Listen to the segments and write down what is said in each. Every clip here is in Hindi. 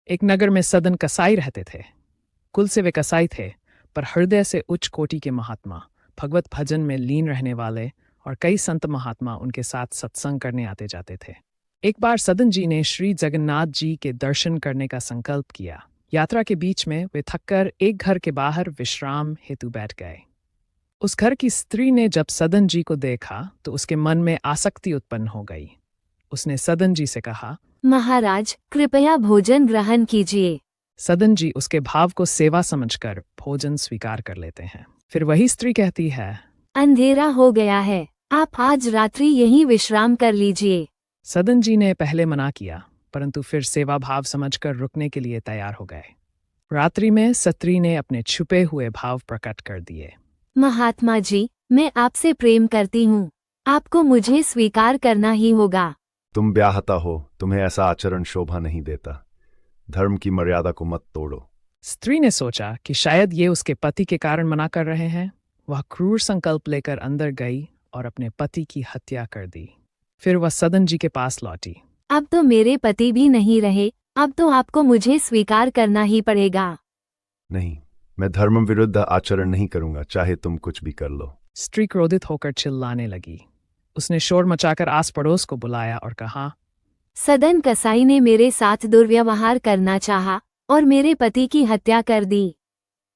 एक नगर में सदन कसाई रहते थे। कुल से वे कसाई थे, पर हृदय से उच्च कोटि के महात्मा, भगवत भजन में लीन रहने वाले, और कई संत महात्मा उनके साथ सत्संग करने आते जाते थे। एक बार सदन जी ने श्री जगन्नाथ जी के दर्शन करने का संकल्प किया। यात्रा के बीच में वे थककर एक घर के बाहर विश्राम हेतु बैठ गए। उस घर की स्त्री ने जब सदन जी को देखा तो उसके मन में आसक्ति उत्पन्न हो गई। उसने सदन जी से कहा, महाराज, कृपया भोजन ग्रहण कीजिए। सदन जी उसके भाव को सेवा समझकर भोजन स्वीकार कर लेते हैं। फिर वही स्त्री कहती है, अंधेरा हो गया है, आप आज रात्रि यहीं विश्राम कर लीजिए। सदन जी ने पहले मना किया, परंतु फिर सेवा भाव समझकर रुकने के लिए तैयार हो गए। रात्रि में स्त्री ने अपने छुपे हुए भाव प्रकट कर दिए। महात्मा जी, मैं आपसे प्रेम करती हूँ, आपको मुझे स्वीकार करना ही होगा। तुम ब्याहता हो, तुम्हें ऐसा आचरण शोभा नहीं देता। धर्म की मर्यादा को मत तोड़ो। स्त्री ने सोचा कि शायद ये उसके पति के कारण मना कर रहे हैं। वह क्रूर संकल्प लेकर अंदर गई और अपने पति की हत्या कर दी। फिर वह सदन जी के पास लौटी। अब तो मेरे पति भी नहीं रहे, अब तो आपको मुझे स्वीकार करना ही पड़ेगा। नहीं, मैं धर्म विरुद्ध आचरण नहीं करूंगा, चाहे तुम कुछ भी कर लो। स्त्री क्रोधित होकर चिल्लाने लगी। उसने शोर मचाकर आस पड़ोस को बुलाया और कहा, सदन कसाई ने मेरे साथ दुर्व्यवहार करना चाहा और मेरे पति की हत्या कर दी।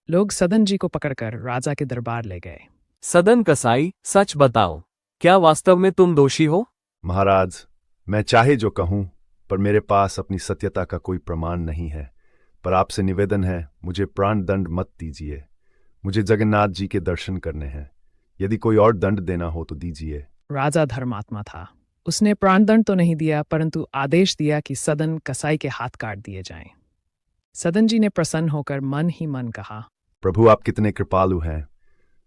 लोग सदन जी को पकड़कर राजा के दरबार ले गए। सदन कसाई, सच बताओ, क्या वास्तव में तुम दोषी हो? महाराज, मैं चाहे जो कहूं, पर मेरे पास अपनी सत्यता का कोई प्रमाण नहीं है। पर आपसे निवेदन है, मुझे प्राण दंड मत दीजिए। मुझे जगन्नाथ जी के दर्शन करने हैं। यदि कोई और दंड देना हो तो दीजिए। राजा धर्मात्मा था। उसने प्राणदंड तो नहीं दिया, परंतु आदेश दिया कि सदन कसाई के हाथ काट दिए जाएं। सदन जी ने प्रसन्न होकर मन ही मन कहा, प्रभु, आप कितने कृपालु हैं।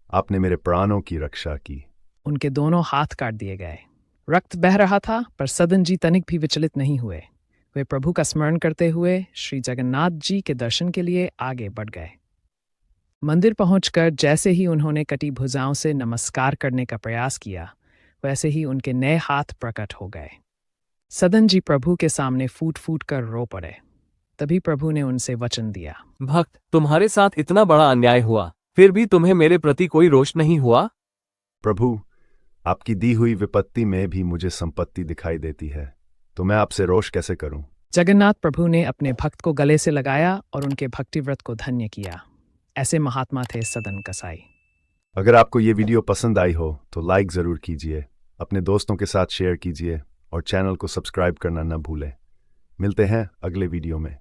आपने मेरे प्राणों की रक्षा की। उनके दोनों हाथ काट दिए गए। रक्त बह रहा था, पर सदन जी तनिक भी विचलित नहीं हुए। वे प्रभु का स्मरण करते हुए श्री जगन्नाथ जी के दर्शन के लिए आगे बढ़ गए। मंदिर पहुंचकर जैसे ही उन्होंने कटी भुजाओं से नमस्कार करने का प्रयास किया, वैसे ही उनके नए हाथ प्रकट हो गए। सदन जी प्रभु के सामने फूट फूट कर रो पड़े। तभी प्रभु ने उनसे वचन दिया, भक्त, तुम्हारे साथ इतना बड़ा अन्याय हुआ, फिर भी तुम्हें मेरे प्रति कोई रोष नहीं हुआ? प्रभु, आपकी दी हुई विपत्ति में भी मुझे संपत्ति दिखाई देती है, तो मैं आपसे रोष कैसे करूं? जगन्नाथ प्रभु ने अपने भक्त को गले से लगाया और उनके भक्तिव्रत को धन्य किया। ऐसे महात्मा थे सदन कसाई। अगर आपको ये वीडियो पसंद आई हो तो लाइक ज़रूर कीजिए, अपने दोस्तों के साथ शेयर कीजिए और चैनल को सब्सक्राइब करना न भूलें। मिलते हैं अगले वीडियो में।